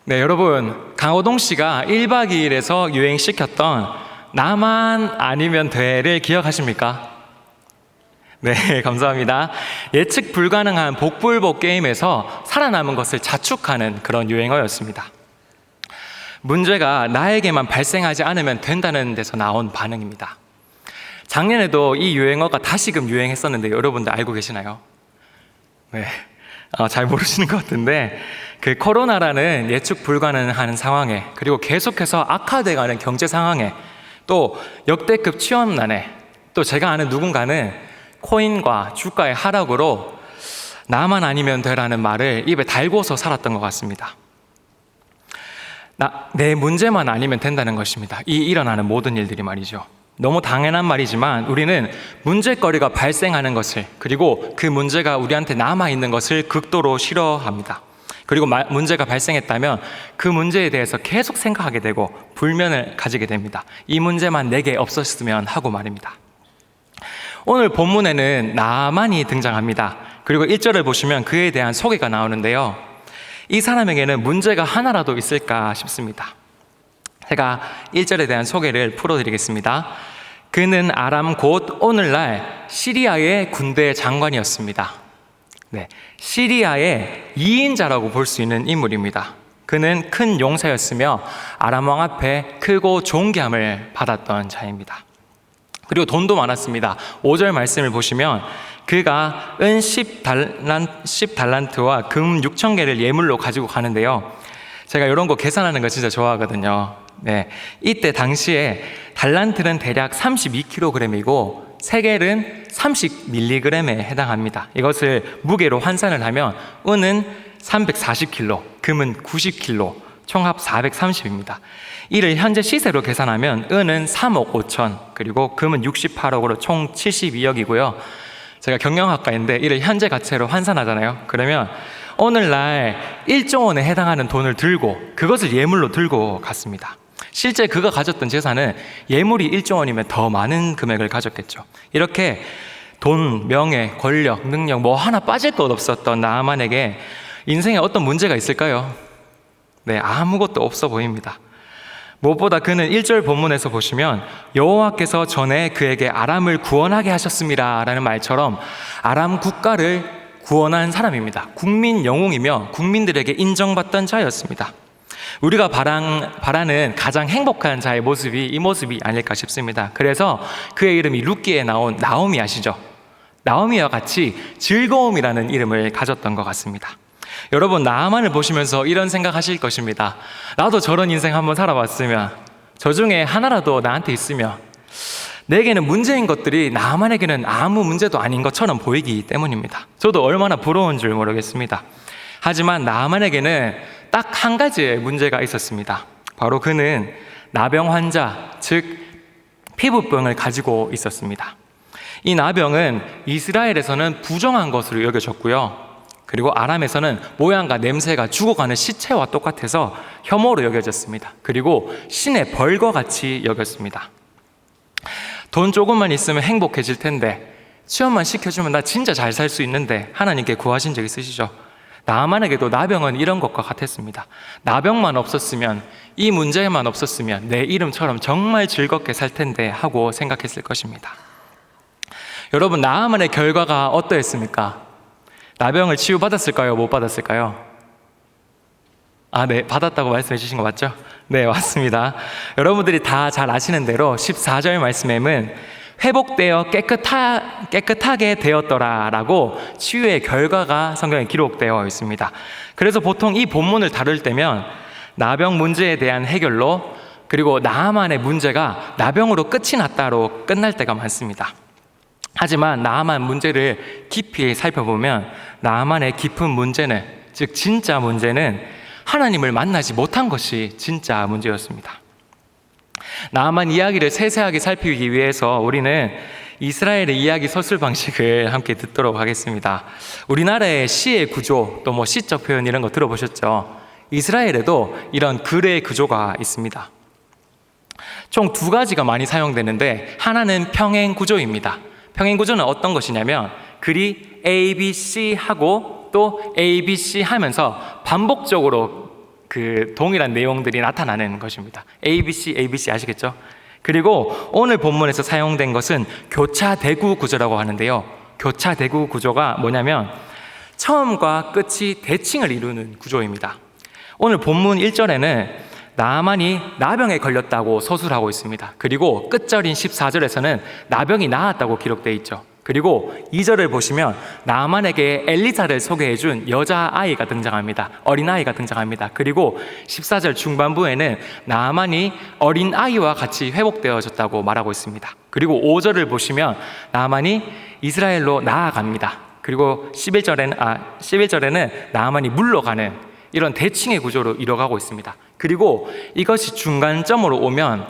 네, 여러분, 강호동 씨가 1박 2일에서 유행시켰던 나만 아니면 돼를 기억하십니까? 네, 감사합니다. 예측 불가능한 복불복 게임에서 살아남은 것을 자축하는 그런 유행어였습니다. 문제가 나에게만 발생하지 않으면 된다는 데서 나온 반응입니다. 작년에도 이 유행어가 다시금 유행했었는데 여러분들 알고 계시나요? 네, 잘 모르시는 것 같은데 그 코로나라는 예측 불가능한 상황에, 그리고 계속해서 악화돼가는 경제 상황에, 또 역대급 취업난에, 또 제가 아는 누군가는 코인과 주가의 하락으로 나만 아니면 되라는 말을 입에 달고서 살았던 것 같습니다. 내 문제만 아니면 된다는 것입니다. 이 일어나는 모든 일들이 말이죠. 너무 당연한 말이지만 우리는 문제거리가 발생하는 것을, 그리고 그 문제가 우리한테 남아있는 것을 극도로 싫어합니다. 그리고 문제가 발생했다면 그 문제에 대해서 계속 생각하게 되고 불면을 가지게 됩니다. 이 문제만 내게 없었으면 하고 말입니다. 오늘 본문에는 나만이 등장합니다. 그리고 1절을 보시면 그에 대한 소개가 나오는데요, 이 사람에게는 문제가 하나라도 있을까 싶습니다. 제가 1절에 대한 소개를 풀어드리겠습니다. 그는 아람 곧 오늘날 시리아의 군대 장관이었습니다. 네, 시리아의 2인자라고 볼 수 있는 인물입니다. 그는 큰 용사였으며 아람 왕 앞에 크고 존귀함을 받았던 자입니다. 그리고 돈도 많았습니다. 5절 말씀을 보시면 그가 은 10달란트와 금 6,000개를 예물로 가지고 가는데요, 제가 이런 거 계산하는 거 진짜 좋아하거든요. 네, 이때 당시에 달란트는 대략 32kg이고 세겔은 30mg에 해당합니다. 이것을 무게로 환산을 하면 은은 340kg, 금은 90kg, 총합 430입니다. 이를 현재 시세로 계산하면 은은 3억 5천, 그리고 금은 68억으로 총 72억이고요. 제가 경영학과인데 이를 현재 가치로 환산하잖아요. 그러면 오늘날 1조 원에 해당하는 돈을 들고 그것을 예물로 들고 갔습니다. 실제 그가 가졌던 재산은 예물이 1조 원이면 더 많은 금액을 가졌겠죠. 이렇게 돈, 명예, 권력, 능력 뭐 하나 빠질 것 없었던 나아만에게 인생에 어떤 문제가 있을까요? 네, 아무것도 없어 보입니다. 무엇보다 그는 1절 본문에서 보시면 여호와께서 전에 그에게 아람을 구원하게 하셨습니다 라는 말처럼 아람 국가를 구원한 사람입니다. 국민 영웅이며 국민들에게 인정받던 자였습니다. 우리가 바라는 가장 행복한 자의 모습이 이 모습이 아닐까 싶습니다. 그래서 그의 이름이 룻기에 나온 나오미 아시죠? 나오미와 같이 즐거움이라는 이름을 가졌던 것 같습니다. 여러분, 나아만을 보시면서 이런 생각하실 것입니다. 나도 저런 인생 한번 살아봤으면, 저 중에 하나라도 나한테 있으면. 내게는 문제인 것들이 나아만에게는 아무 문제도 아닌 것처럼 보이기 때문입니다. 저도 얼마나 부러운 줄 모르겠습니다. 하지만 나아만에게는 딱 한 가지의 문제가 있었습니다. 바로 그는 나병 환자, 즉 피부병을 가지고 있었습니다. 이 나병은 이스라엘에서는 부정한 것으로 여겨졌고요, 그리고 아람에서는 모양과 냄새가 죽어가는 시체와 똑같아서 혐오로 여겨졌습니다. 그리고 신의 벌거같이 여겼습니다. 돈 조금만 있으면 행복해질 텐데, 취업만 시켜주면 나 진짜 잘 살 수 있는데 하나님께 구하신 적 있으시죠? 나아만에게도 나병은 이런 것과 같았습니다. 나병만 없었으면, 이 문제만 없었으면 내 이름처럼 정말 즐겁게 살 텐데 하고 생각했을 것입니다. 여러분, 나아만의 결과가 어떠했습니까? 나병을 치유받았을까요? 못 받았을까요? 네, 받았다고 말씀해 주신 거 맞죠? 네, 맞습니다. 여러분들이 다 잘 아시는 대로 14절 말씀에는 회복되어 깨끗하게 되었더라 라고 치유의 결과가 성경에 기록되어 있습니다. 그래서 보통 이 본문을 다룰 때면 나병 문제에 대한 해결로, 그리고 나아만의 문제가 나병으로 끝이 났다로 끝날 때가 많습니다. 하지만 나아만 문제를 깊이 살펴보면 나아만의 깊은 문제는, 즉 진짜 문제는 하나님을 만나지 못한 것이 진짜 문제였습니다. 나아만 이야기를 세세하게 살피기 위해서 우리는 이스라엘의 이야기 서술 방식을 함께 듣도록 하겠습니다. 우리나라의 시의 구조, 또 시적 표현 이런 거 들어보셨죠? 이스라엘에도 이런 글의 구조가 있습니다. 총 2가지가 많이 사용되는데, 하나는 평행 구조입니다. 평행 구조는 어떤 것이냐면 글이 A, B, C 하고 또 A, B, C 하면서 반복적으로 그 동일한 내용들이 나타나는 것입니다. ABC, ABC 아시겠죠? 그리고 오늘 본문에서 사용된 것은 교차대구 구조라고 하는데요. 교차대구 구조가 뭐냐면 처음과 끝이 대칭을 이루는 구조입니다. 오늘 본문 1절에는 나아만이 나병에 걸렸다고 서술하고 있습니다. 그리고 끝절인 14절에서는 나병이 나았다고 기록되어 있죠. 그리고 2절을 보시면 나아만에게 엘리사를 소개해준 여자아이가 등장합니다. 어린아이가 등장합니다. 그리고 14절 중반부에는 나아만이 어린아이와 같이 회복되어졌다고 말하고 있습니다. 그리고 5절을 보시면 나아만이 이스라엘로 나아갑니다. 그리고 11절에는 나아만이 물러가는 이런 대칭의 구조로 이뤄가고 있습니다. 그리고 이것이 중간점으로 오면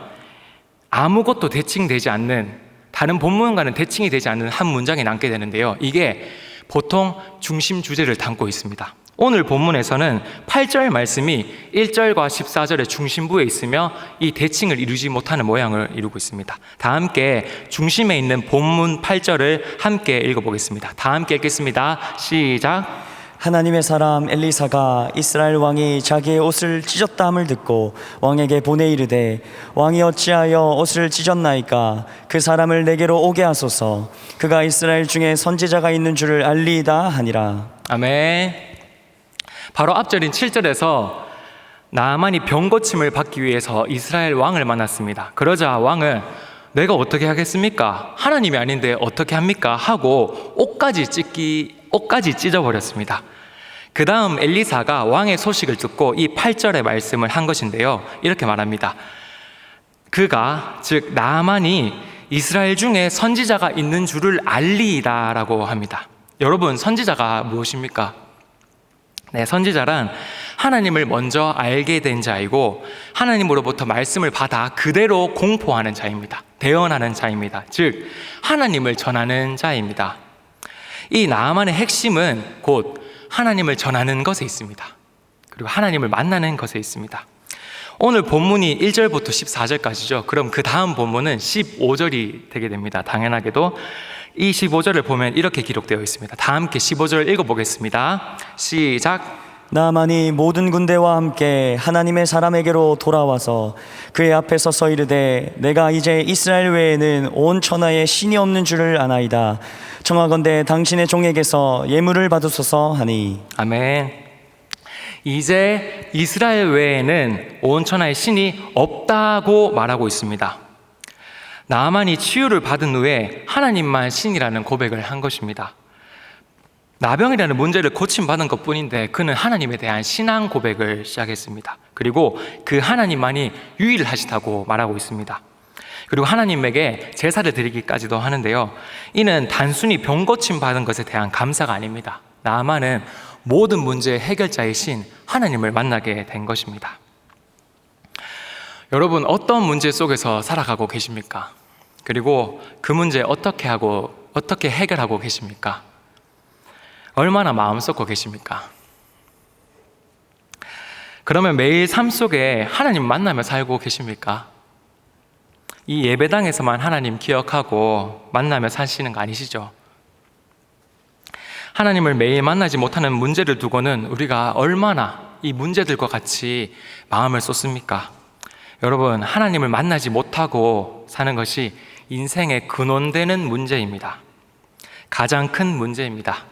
아무것도 대칭되지 않는, 다른 본문과는 대칭이 되지 않는 한 문장이 남게 되는데요. 이게 보통 중심 주제를 담고 있습니다. 오늘 본문에서는 8절 말씀이 1절과 14절의 중심부에 있으며 이 대칭을 이루지 못하는 모양을 이루고 있습니다. 다 함께 중심에 있는 본문 8절을 함께 읽어보겠습니다. 다 함께 읽겠습니다. 시작. 하나님의 사람 엘리사가 이스라엘 왕이 자기의 옷을 찢었다함을 듣고 왕에게 보내 이르되 왕이 어찌하여 옷을 찢었나이까? 그 사람을 내게로 오게 하소서. 그가 이스라엘 중에 선지자가 있는 줄을 알리이다 하니라. 아멘. 바로 앞절인 7절에서 나아만이 병고침을 받기 위해서 이스라엘 왕을 만났습니다. 그러자 왕은 내가 어떻게 하겠습니까? 하나님이 아닌데 어떻게 합니까? 하고 옷까지 찢어버렸습니다. 그 다음 엘리사가 왕의 소식을 듣고 이 8절의 말씀을 한 것인데요. 이렇게 말합니다. 그가, 즉 나아만이 이스라엘 중에 선지자가 있는 줄을 알리이다 라고 합니다. 여러분, 선지자가 무엇입니까? 네, 선지자란 하나님을 먼저 알게 된 자이고 하나님으로부터 말씀을 받아 그대로 공포하는 자입니다. 대언하는 자입니다. 즉 하나님을 전하는 자입니다. 이 나아만의 핵심은 곧 하나님을 전하는 것에 있습니다. 그리고 하나님을 만나는 것에 있습니다. 오늘 본문이 1절부터 14절까지죠. 그럼 그 다음 본문은 15절이 되게 됩니다. 당연하게도 이 15절을 보면 이렇게 기록되어 있습니다. 다 함께 15절 읽어보겠습니다. 시작. 나아만이 모든 군대와 함께 하나님의 사람에게로 돌아와서 그의 앞에 서서 이르되 내가 이제 이스라엘 외에는 온 천하에 신이 없는 줄을 아나이다. 청하건대 당신의 종에게서 예물을 받으소서 하니. 아멘. 이제 이스라엘 외에는 온 천하에 신이 없다고 말하고 있습니다. 나아만이 치유를 받은 후에 하나님만 신이라는 고백을 한 것입니다. 나병이라는 문제를 고침받은 것뿐인데 그는 하나님에 대한 신앙 고백을 시작했습니다. 그리고 그 하나님만이 유일하시다고 말하고 있습니다. 그리고 하나님에게 제사를 드리기까지도 하는데요. 이는 단순히 병 고침 받은 것에 대한 감사가 아닙니다. 나아만은 모든 문제의 해결자이신 하나님을 만나게 된 것입니다. 여러분, 어떤 문제 속에서 살아가고 계십니까? 그리고 그 문제 어떻게 해결하고 계십니까? 얼마나 마음 쏟고 계십니까? 그러면 매일 삶 속에 하나님 만나며 살고 계십니까? 이 예배당에서만 하나님 기억하고 만나며 사시는 거 아니시죠? 하나님을 매일 만나지 못하는 문제를 두고는 우리가 얼마나 이 문제들과 같이 마음을 쏟습니까? 여러분, 하나님을 만나지 못하고 사는 것이 인생의 근원되는 문제입니다. 가장 큰 문제입니다.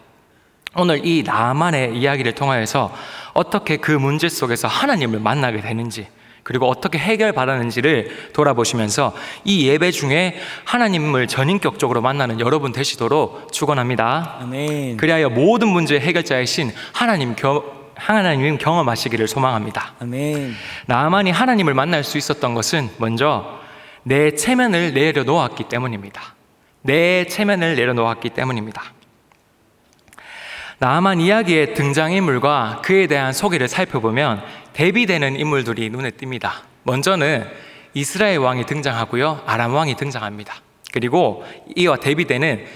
오늘 이 나아만의 이야기를 통하여서 어떻게 그 문제 속에서 하나님을 만나게 되는지, 그리고 어떻게 해결받았는지를 돌아보시면서 이 예배 중에 하나님을 전인격적으로 만나는 여러분 되시도록 축원합니다. 아멘. 그리하여 모든 문제의 해결자이신 하나님 경험하시기를 소망합니다. 아멘. 나아만이 하나님을 만날 수 있었던 것은 먼저 내 체면을 내려놓았기 때문입니다. 내 체면을 내려놓았기 때문입니다. 나아만 이야기의 등장인물과 그에 대한 소개를 살펴보면 대비되는 인물들이 눈에 띕니다. 먼저는 이스라엘 왕이 등장하고요, 아람 왕이 등장합니다. 그리고 이와 대비되는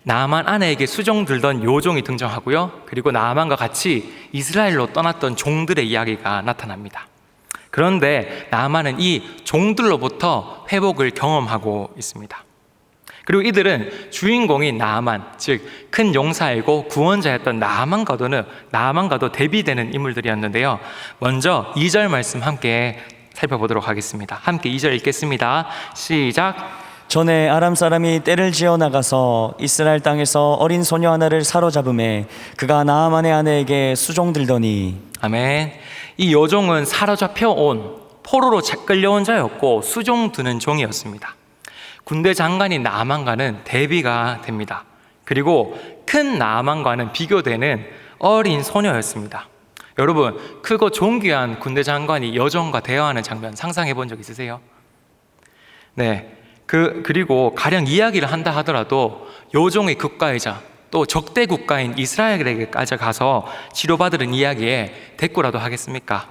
나아만 아내에게 수종 들던 요종이 등장하고요, 그리고 나아만과 같이 이스라엘로 떠났던 종들의 이야기가 나타납니다. 그런데 나아만은 이 종들로부터 회복을 경험하고 있습니다. 그리고 이들은 주인공인 나아만, 즉 큰 용사이고 구원자였던 나아만과도 대비되는 인물들이었는데요. 먼저 2절 말씀 함께 살펴보도록 하겠습니다. 함께 2절 읽겠습니다. 시작. 전에 아람 사람이 떼를 지어 나가서 이스라엘 땅에서 어린 소녀 하나를 사로잡음에 그가 나아만의 아내에게 수종들더니. 아멘. 이 여종은 사로잡혀 온 포로로 끌려온 자였고 수종드는 종이었습니다. 군대 장관인 나아만과는 대비가 됩니다. 그리고 큰 나아만과는 비교되는 어린 소녀였습니다. 여러분, 크고 존귀한 군대 장관이 여종과 대화하는 장면 상상해 본 적 있으세요? 네. 그리고 가령 이야기를 한다 하더라도 여종의 국가이자 또 적대 국가인 이스라엘에게까지 가서 치료받으는 이야기에 대꾸라도 하겠습니까?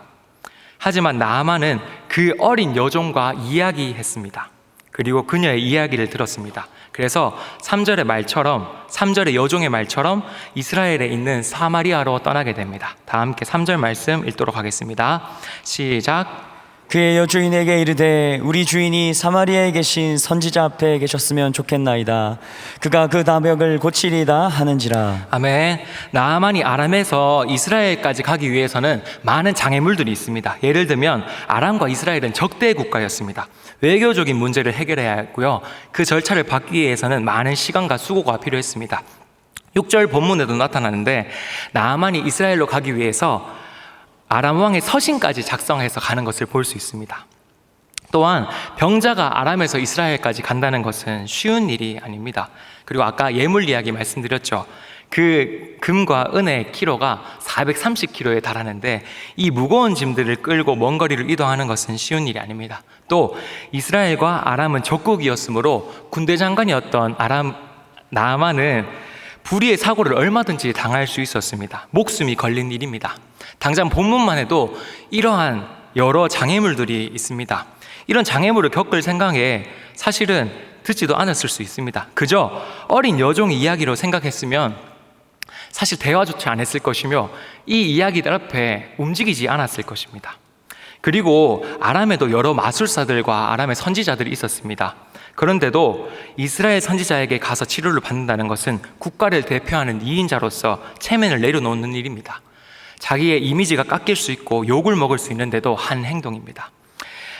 하지만 나아만은 그 어린 여종과 이야기했습니다. 그리고 그녀의 이야기를 들었습니다. 그래서 3절의 여종의 말처럼 이스라엘에 있는 사마리아로 떠나게 됩니다. 다 함께 3절 말씀 읽도록 하겠습니다. 시작. 그의 여주인에게 이르되 우리 주인이 사마리아에 계신 선지자 앞에 계셨으면 좋겠나이다. 그가 그 다벽을 고치리다 하는지라. 아멘. 나아만이 아람에서 이스라엘까지 가기 위해서는 많은 장애물들이 있습니다. 예를 들면 아람과 이스라엘은 적대 국가였습니다. 외교적인 문제를 해결해야 했고요. 그 절차를 받기 위해서는 많은 시간과 수고가 필요했습니다. 6절 본문에도 나타나는데 나아만이 이스라엘로 가기 위해서 아람 왕의 서신까지 작성해서 가는 것을 볼 수 있습니다. 또한 병자가 아람에서 이스라엘까지 간다는 것은 쉬운 일이 아닙니다. 그리고 아까 예물 이야기 말씀드렸죠. 그 금과 은의 키로가 430kg에 달하는데 이 무거운 짐들을 끌고 먼 거리를 이동하는 것은 쉬운 일이 아닙니다. 또 이스라엘과 아람은 적국이었으므로 군대 장관이었던 나아만은 불의의 사고를 얼마든지 당할 수 있었습니다. 목숨이 걸린 일입니다. 당장 본문만 해도 이러한 여러 장애물들이 있습니다. 이런 장애물을 겪을 생각에 사실은 듣지도 않았을 수 있습니다. 그저 어린 여종의 이야기로 생각했으면 사실 대화조차 안 했을 것이며 이 이야기들 앞에 움직이지 않았을 것입니다. 그리고 아람에도 여러 마술사들과 아람의 선지자들이 있었습니다. 그런데도 이스라엘 선지자에게 가서 치료를 받는다는 것은 국가를 대표하는 2인자로서 체면을 내려놓는 일입니다. 자기의 이미지가 깎일 수 있고 욕을 먹을 수 있는데도 한 행동입니다.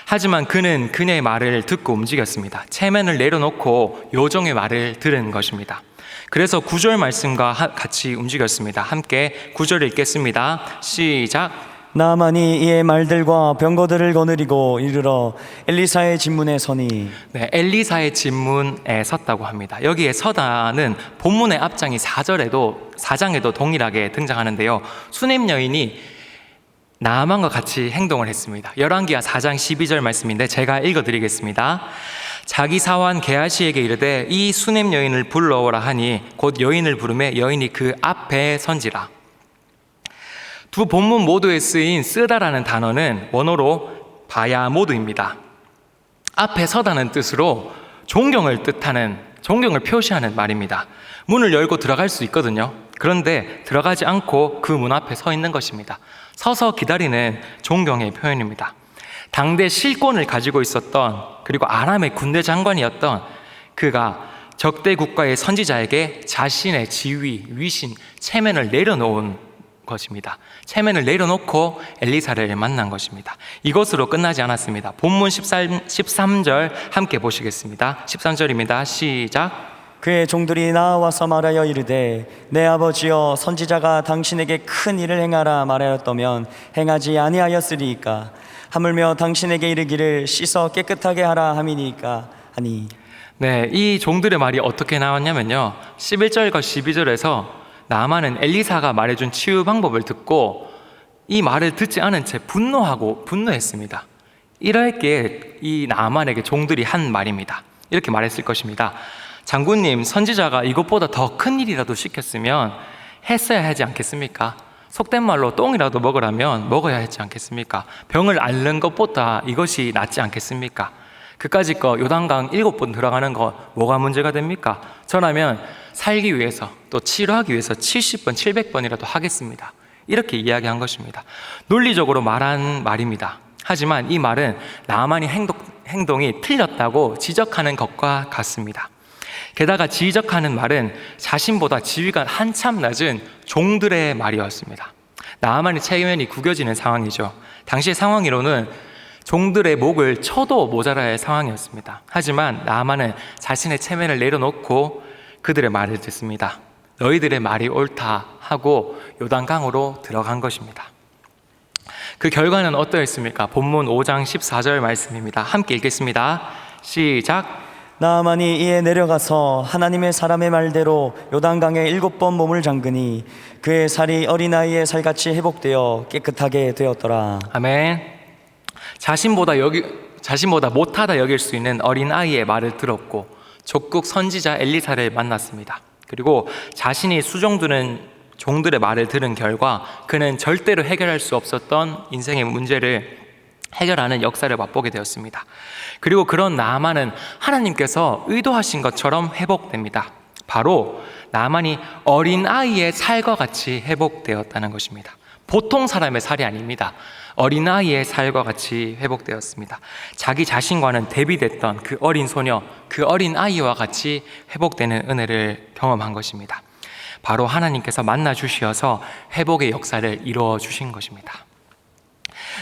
하지만 그는 그녀의 말을 듣고 움직였습니다. 체면을 내려놓고 여종의 말을 들은 것입니다. 그래서 9절 말씀과 같이 움직였습니다. 함께 9절 읽겠습니다. 시작. 나아만이 이의 말들과 병거들을 거느리고 이르러 엘리사의 진문에 서니. 네, 엘리사의 진문에 섰다고 합니다. 여기에 서다는 본문의 앞장이 4장에도 동일하게 등장하는데요. 수냄 여인이 나아만과 같이 행동을 했습니다. 열왕기하 4장 12절 말씀인데 제가 읽어드리겠습니다. 자기 사환 게하시에게 이르되 이 수냄 여인을 불러오라 하니 곧 여인을 부르매 여인이 그 앞에 선지라. 두 본문 모두에 쓰인 쓰다라는 단어는 원어로 바야모드입니다. 앞에 서다는 뜻으로 존경을 표시하는 말입니다. 문을 열고 들어갈 수 있거든요. 그런데 들어가지 않고 그 문 앞에 서 있는 것입니다. 서서 기다리는 존경의 표현입니다. 당대 실권을 가지고 있었던 그리고 아람의 군대 장관이었던 그가 적대 국가의 선지자에게 자신의 지위, 위신, 체면을 내려놓은 것입니다. 체면을 내려놓고 엘리사를 만난 것입니다. 이것으로 끝나지 않았습니다. 본문 13절 함께 보시겠습니다. 13절입니다. 시작. 그의 종들이 나와서 말하여 이르되 내 아버지여 선지자가 당신에게 큰 일을 행하라 말하였다면 행하지 아니하였으리이까. 하물며 당신에게 이르기를 씻어 깨끗하게 하라 함이니까 하니. 네, 이 종들의 말이 어떻게 나왔냐면요. 11절과 12절에서 나아만은 엘리사가 말해준 치유 방법을 듣고 이 말을 듣지 않은 채 분노했습니다. 이렇게 이 나아만에게 종들이 한 말입니다. 이렇게 말했을 것입니다. 장군님, 선지자가 이것보다 더 큰 일이라도 시켰으면 했어야 하지 않겠습니까? 속된 말로 똥이라도 먹으라면 먹어야 하지 않겠습니까? 병을 앓는 것보다 이것이 낫지 않겠습니까? 그까짓 거 요단강 7번 들어가는 거 뭐가 문제가 됩니까? 저라면 살기 위해서 또 치료하기 위해서 70번, 700번이라도 하겠습니다. 이렇게 이야기한 것입니다. 논리적으로 말한 말입니다. 하지만 이 말은 나아만이 행동이 틀렸다고 지적하는 것과 같습니다. 게다가 지적하는 말은 자신보다 지위가 한참 낮은 종들의 말이었습니다. 나아만의 체면이 구겨지는 상황이죠. 당시의 상황으로는 종들의 목을 쳐도 모자라야 할 상황이었습니다. 하지만 나아만은 자신의 체면을 내려놓고 그들의 말을 듣습니다. 너희들의 말이 옳다 하고 요단강으로 들어간 것입니다. 그 결과는 어떠했습니까? 본문 5장 14절 말씀입니다. 함께 읽겠습니다. 시작. 나아만이 이에 내려가서 하나님의 사람의 말대로 요단강에 7번 몸을 잠그니 그의 살이 어린아이의 살같이 회복되어 깨끗하게 되었더라. 아멘. 자신보다 못하다 여길 수 있는 어린아이의 말을 들었고 적국 선지자 엘리사를 만났습니다. 그리고 자신이 수종드는 종들의 말을 들은 결과 그는 절대로 해결할 수 없었던 인생의 문제를 해결하는 역사를 맛보게 되었습니다. 그리고 그런 나아만은 하나님께서 의도하신 것처럼 회복됩니다. 바로 나아만이 어린아이의 살과 같이 회복되었다는 것입니다. 보통 사람의 살이 아닙니다. 어린아이의 살과 같이 회복되었습니다. 자기 자신과는 대비됐던 그 어린 소녀, 그 어린아이와 같이 회복되는 은혜를 경험한 것입니다. 바로 하나님께서 만나 주시어서 회복의 역사를 이루어 주신 것입니다.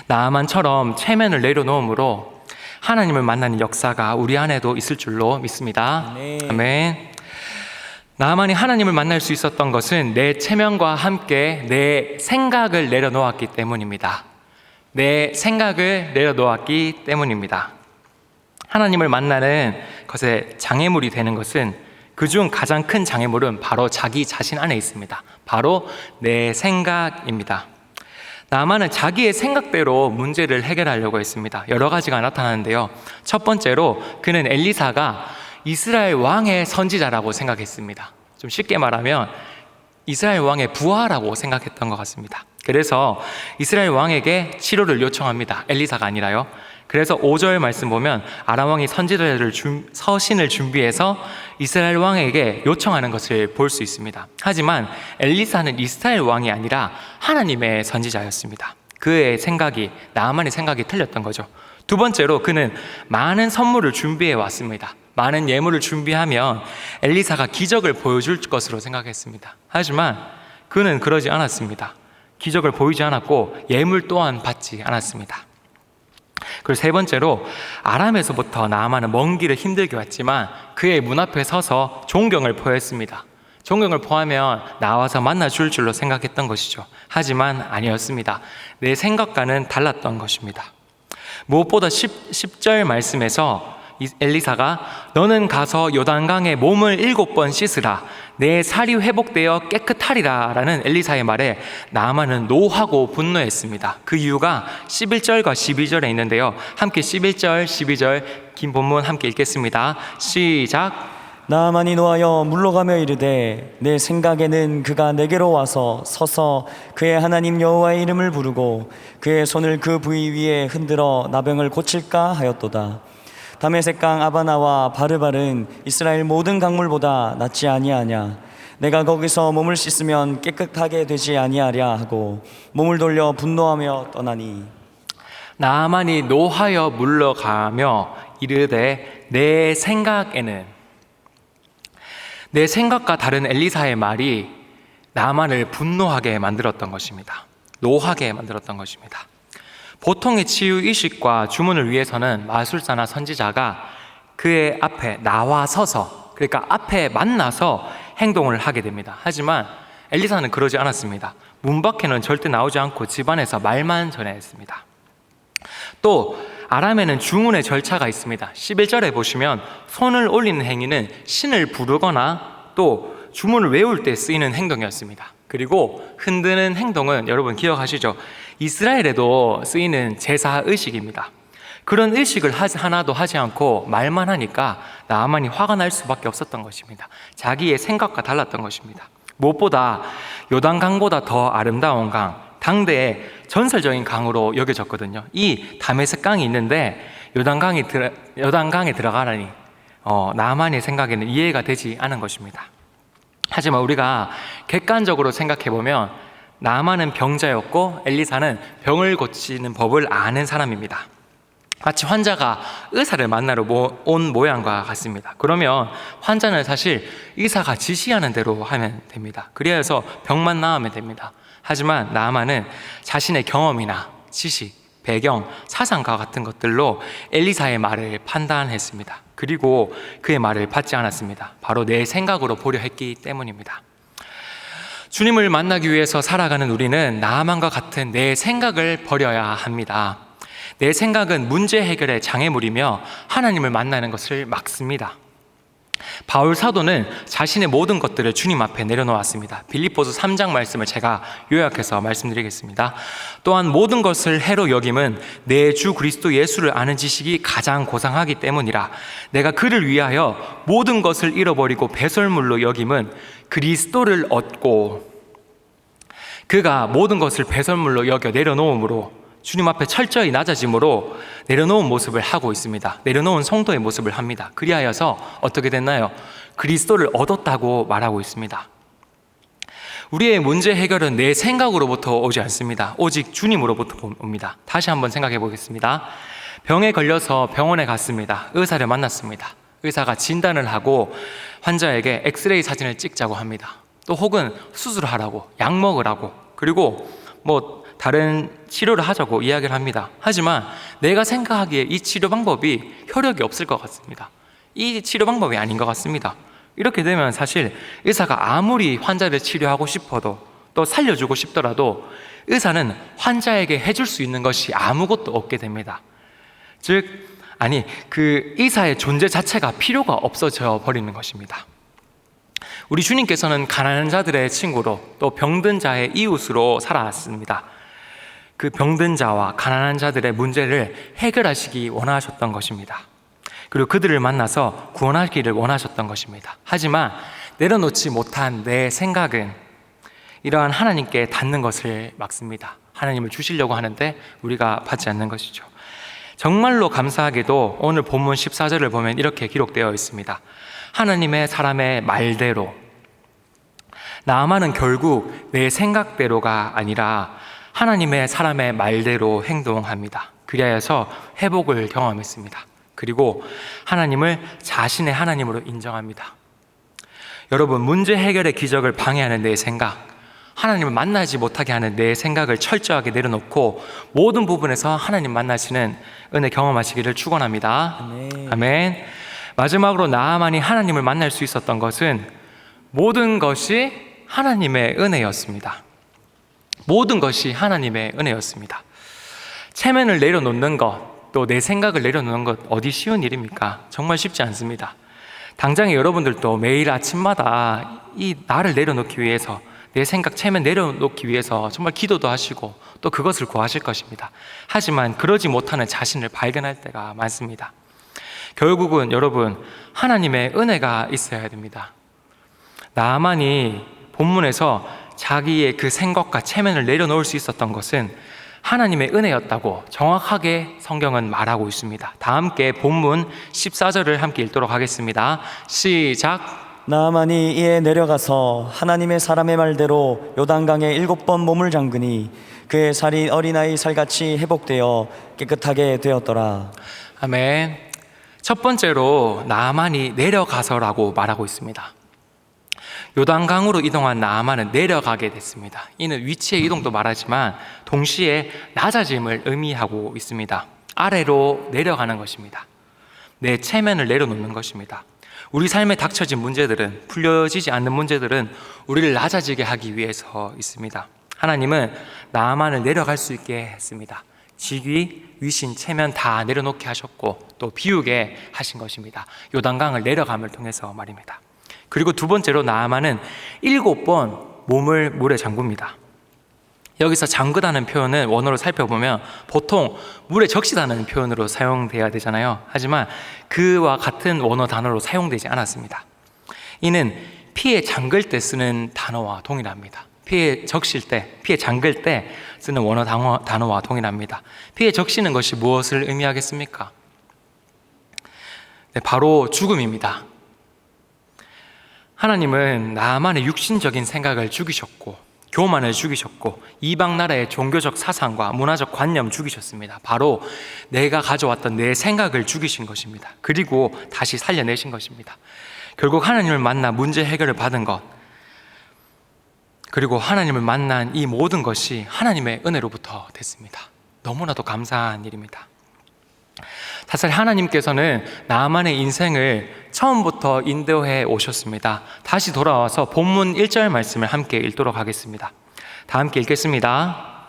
나아만처럼 체면을 내려놓음으로 하나님을 만나는 역사가 우리 안에도 있을 줄로 믿습니다. 아멘. 나아만이 하나님을 만날 수 있었던 것은 내 체면과 함께 내 생각을 내려놓았기 때문입니다. 내 생각을 내려놓았기 때문입니다. 하나님을 만나는 것에 장애물이 되는 것은 그중 가장 큰 장애물은 바로 자기 자신 안에 있습니다. 바로 내 생각입니다. 나아만은 자기의 생각대로 문제를 해결하려고 했습니다. 여러 가지가 나타나는데요. 첫 번째로 그는 엘리사가 이스라엘 왕의 선지자라고 생각했습니다. 좀 쉽게 말하면 이스라엘 왕의 부하라고 생각했던 것 같습니다. 그래서 이스라엘 왕에게 치료를 요청합니다. 엘리사가 아니라요. 그래서 5절 말씀 보면 아람 왕이 서신을 준비해서 이스라엘 왕에게 요청하는 것을 볼 수 있습니다. 하지만 엘리사는 이스라엘 왕이 아니라 하나님의 선지자였습니다. 그의 생각이, 나아만의 생각이 틀렸던 거죠. 두 번째로 그는 많은 선물을 준비해 왔습니다. 많은 예물을 준비하면 엘리사가 기적을 보여줄 것으로 생각했습니다. 하지만 그는 그러지 않았습니다. 기적을 보이지 않았고 예물 또한 받지 않았습니다. 그리고 세 번째로 아람에서부터 나아만은 먼 길을 힘들게 왔지만 그의 문 앞에 서서 존경을 표했습니다. 존경을 포하면 나와서 만나줄 줄로 생각했던 것이죠. 하지만 아니었습니다. 내 생각과는 달랐던 것입니다. 무엇보다 10절 말씀에서 엘리사가 너는 가서 요단강에 몸을 7번 씻으라 내 살이 회복되어 깨끗하리라 라는 엘리사의 말에 나아만은 노하고 분노했습니다. 그 이유가 11절과 12절에 있는데요. 함께 11절, 12절 긴 본문 함께 읽겠습니다. 시작. 나아만이 노하여 물러가며 이르되 내 생각에는 그가 내게로 와서 서서 그의 하나님 여호와의 이름을 부르고 그의 손을 그 부위 위에 흔들어 나병을 고칠까 하였도다. 다메섹강 아바나와 바르발은 이스라엘 모든 강물보다 낫지 아니하냐. 내가 거기서 몸을 씻으면 깨끗하게 되지 아니하랴 하고 몸을 돌려 분노하며 떠나니 나아만이 노하여 물러가며 이르되 내 생각과 다른 엘리사의 말이 나아만을 분노하게 만들었던 것입니다. 노하게 만들었던 것입니다. 보통의 치유 이식과 주문을 위해서는 마술사나 선지자가 그의 앞에 나와서서, 그러니까 앞에 만나서 행동을 하게 됩니다. 하지만 엘리사는 그러지 않았습니다. 문 밖에는 절대 나오지 않고 집안에서 말만 전했습니다. 또 아람에는 주문의 절차가 있습니다. 11절에 보시면 손을 올리는 행위는 신을 부르거나 또 주문을 외울 때 쓰이는 행동이었습니다. 그리고 흔드는 행동은 여러분 기억하시죠? 이스라엘에도 쓰이는 제사 의식입니다. 그런 의식을 하나도 하지 않고 말만 하니까 나아만이 화가 날 수밖에 없었던 것입니다. 자기의 생각과 달랐던 것입니다. 무엇보다 요단강보다 더 아름다운 강, 당대의 전설적인 강으로 여겨졌거든요. 이 다메섹 강이 있는데 요단강에 들어가라니 나아만의 생각에는 이해가 되지 않은 것입니다. 하지만 우리가 객관적으로 생각해보면 나아만은 병자였고 엘리사는 병을 고치는 법을 아는 사람입니다. 마치 환자가 의사를 만나러 온 모양과 같습니다. 그러면 환자는 사실 의사가 지시하는 대로 하면 됩니다. 그래서 병만 나으면 됩니다. 하지만 나아만은 자신의 경험이나 지식, 배경, 사상과 같은 것들로 엘리사의 말을 판단했습니다. 그리고 그의 말을 받지 않았습니다. 바로 내 생각으로 보려 했기 때문입니다. 주님을 만나기 위해서 살아가는 우리는 나아만과 같은 내 생각을 버려야 합니다. 내 생각은 문제 해결의 장애물이며 하나님을 만나는 것을 막습니다. 바울 사도는 자신의 모든 것들을 주님 앞에 내려놓았습니다. 빌립보서 3장 말씀을 제가 요약해서 말씀드리겠습니다. 또한 모든 것을 해로 여김은 내 주 그리스도 예수를 아는 지식이 가장 고상하기 때문이라. 내가 그를 위하여 모든 것을 잃어버리고 배설물로 여김은 그리스도를 얻고, 그가 모든 것을 배설물로 여겨 내려놓음으로, 주님 앞에 철저히 낮아짐으로 내려놓은 모습을 하고 있습니다. 내려놓은 성도의 모습을 합니다. 그리하여서 어떻게 됐나요? 그리스도를 얻었다고 말하고 있습니다. 우리의 문제 해결은 내 생각으로부터 오지 않습니다. 오직 주님으로부터 옵니다. 다시 한번 생각해 보겠습니다. 병에 걸려서 병원에 갔습니다. 의사를 만났습니다. 의사가 진단을 하고 환자에게 엑스레이 사진을 찍자고 합니다. 또 혹은 수술을 하라고, 약 먹으라고, 그리고 다른 치료를 하자고 이야기를 합니다. 하지만 내가 생각하기에 이 치료 방법이 효력이 없을 것 같습니다. 이 치료 방법이 아닌 것 같습니다. 이렇게 되면 사실 의사가 아무리 환자를 치료하고 싶어도 또 살려주고 싶더라도 의사는 환자에게 해줄 수 있는 것이 아무것도 없게 됩니다. 그 의사의 존재 자체가 필요가 없어져 버리는 것입니다. 우리 주님께서는 가난한 자들의 친구로 또 병든 자의 이웃으로 살아왔습니다. 그 병든 자와 가난한 자들의 문제를 해결하시기 원하셨던 것입니다. 그리고 그들을 만나서 구원하기를 원하셨던 것입니다. 하지만 내려놓지 못한 내 생각은 이러한 하나님께 닿는 것을 막습니다. 하나님을 주시려고 하는데 우리가 받지 않는 것이죠. 정말로 감사하게도 오늘 본문 14절을 보면 이렇게 기록되어 있습니다. 하나님의 사람의 말대로, 나아만은 결국 내 생각대로가 아니라 하나님의 사람의 말대로 행동합니다. 그리하여서 회복을 경험했습니다. 그리고 하나님을 자신의 하나님으로 인정합니다. 여러분, 문제 해결의 기적을 방해하는 내 생각, 하나님을 만나지 못하게 하는 내 생각을 철저하게 내려놓고 모든 부분에서 하나님 만나시는 은혜 경험하시기를 축원합니다. 아멘. 아멘. 마지막으로 나아만이 하나님을 만날 수 있었던 것은 모든 것이 하나님의 은혜였습니다. 모든 것이 하나님의 은혜였습니다. 체면을 내려놓는 것, 또 내 생각을 내려놓는 것 어디 쉬운 일입니까? 정말 쉽지 않습니다. 당장에 여러분들도 매일 아침마다 이 나를 내려놓기 위해서, 내 생각 체면 내려놓기 위해서 정말 기도도 하시고 또 그것을 구하실 것입니다. 하지만 그러지 못하는 자신을 발견할 때가 많습니다. 결국은 여러분, 하나님의 은혜가 있어야 됩니다. 나아만이 본문에서 자기의 그 생각과 체면을 내려놓을 수 있었던 것은 하나님의 은혜였다고 정확하게 성경은 말하고 있습니다. 다 함께 본문 14절을 함께 읽도록 하겠습니다. 시작. 나아만이 이에 내려가서 하나님의 사람의 말대로 요단강에 7번 몸을 잠그니 그의 살이 어린아이 살같이 회복되어 깨끗하게 되었더라. 아멘. 첫 번째로 나아만이 내려가서라고 말하고 있습니다. 요단강으로 이동한 나아만은 내려가게 됐습니다. 이는 위치의 이동도 말하지만 동시에 낮아짐을 의미하고 있습니다. 아래로 내려가는 것입니다. 내 체면을 내려놓는 것입니다. 우리 삶에 닥쳐진 문제들은, 풀려지지 않는 문제들은 우리를 낮아지게 하기 위해서 있습니다. 하나님은 나아만을 내려갈 수 있게 했습니다. 직위, 위신, 체면 다 내려놓게 하셨고 또 비우게 하신 것입니다. 요단강을 내려감을 통해서 말입니다. 그리고 두 번째로 나아만은 7번 몸을 물에 잠굽니다. 여기서 잠그다는 표현은 원어로 살펴보면 보통 물에 적시다는 표현으로 사용돼야 되잖아요. 하지만 그와 같은 원어 단어로 사용되지 않았습니다. 이는 피에 잠글 때 쓰는 단어와 동일합니다. 피에 적실 때, 피에 잠글 때 쓰는 원어 단어와 동일합니다. 피에 적시는 것이 무엇을 의미하겠습니까? 네, 바로 죽음입니다. 하나님은 나아만의 육신적인 생각을 죽이셨고 교만을 죽이셨고 이방 나라의 종교적 사상과 문화적 관념 죽이셨습니다. 바로 내가 가져왔던 내 생각을 죽이신 것입니다. 그리고 다시 살려내신 것입니다. 결국 하나님을 만나 문제 해결을 받은 것, 그리고 하나님을 만난 이 모든 것이 하나님의 은혜로부터 됐습니다. 너무나도 감사한 일입니다. 사실 하나님께서는 나만의 인생을 처음부터 인도해 오셨습니다. 다시 돌아와서 본문 1절 말씀을 함께 읽도록 하겠습니다. 다 함께 읽겠습니다.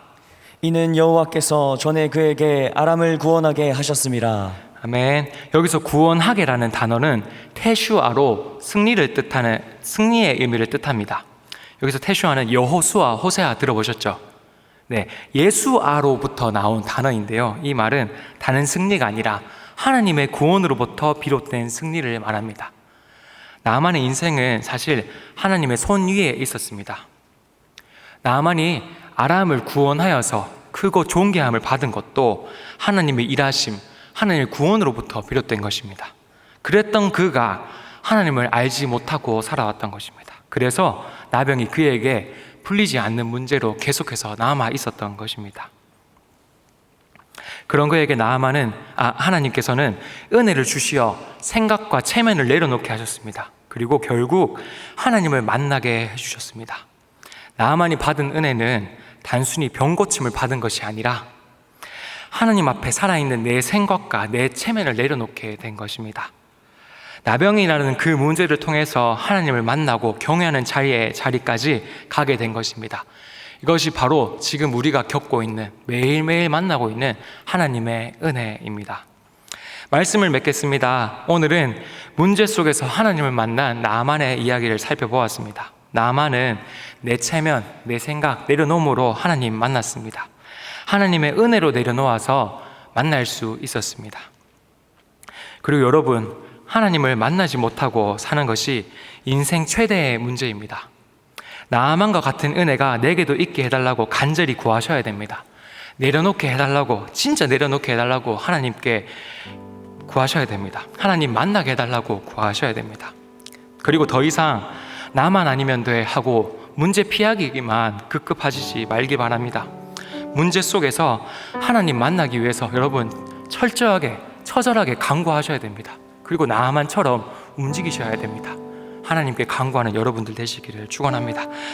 이는 여호와께서 전에 그에게 아람을 구원하게 하셨습니다. 아멘. 여기서 구원하게라는 단어는 테슈아로 승리를 뜻하는, 승리의 의미를 뜻합니다. 여기서 테슈아는 여호수아, 호세아 들어보셨죠? 네, 예수아로부터 나온 단어인데요. 이 말은 다른 승리가 아니라 하나님의 구원으로부터 비롯된 승리를 말합니다. 나만의 인생은 사실 하나님의 손 위에 있었습니다. 나만이 아람을 구원하여서 크고 존귀함을 받은 것도 하나님의 일하심, 하나님의 구원으로부터 비롯된 것입니다. 그랬던 그가 하나님을 알지 못하고 살아왔던 것입니다. 그래서 나병이 그에게 풀리지 않는 문제로 계속해서 남아 있었던 것입니다. 그런 그에게 하나님께서는 은혜를 주시어 생각과 체면을 내려놓게 하셨습니다. 그리고 결국 하나님을 만나게 해주셨습니다. 나만이 받은 은혜는 단순히 병고침을 받은 것이 아니라 하나님 앞에 살아있는 내 생각과 내 체면을 내려놓게 된 것입니다. 나병이라는 그 문제를 통해서 하나님을 만나고 경외하는 자리까지 가게 된 것입니다. 이것이 바로 지금 우리가 겪고 있는, 매일매일 만나고 있는 하나님의 은혜입니다. 말씀을 맺겠습니다. 오늘은 문제 속에서 하나님을 만난 나만의 이야기를 살펴보았습니다. 나만은 내 체면, 내 생각 내려놓음으로 하나님 만났습니다. 하나님의 은혜로 내려놓아서 만날 수 있었습니다. 그리고 여러분, 하나님을 만나지 못하고 사는 것이 인생 최대의 문제입니다. 나만과 같은 은혜가 내게도 있게 해달라고 간절히 구하셔야 됩니다. 내려놓게 해달라고, 진짜 내려놓게 해달라고 하나님께 구하셔야 됩니다. 하나님 만나게 해달라고 구하셔야 됩니다. 그리고 더 이상 나만 아니면 돼 하고 문제 피하기만 급급하시지 말기 바랍니다. 문제 속에서 하나님 만나기 위해서 여러분 철저하게, 처절하게 간구하셔야 됩니다. 그리고 나만처럼 움직이셔야 됩니다. 하나님께 간구하는 여러분들 되시기를 축원합니다.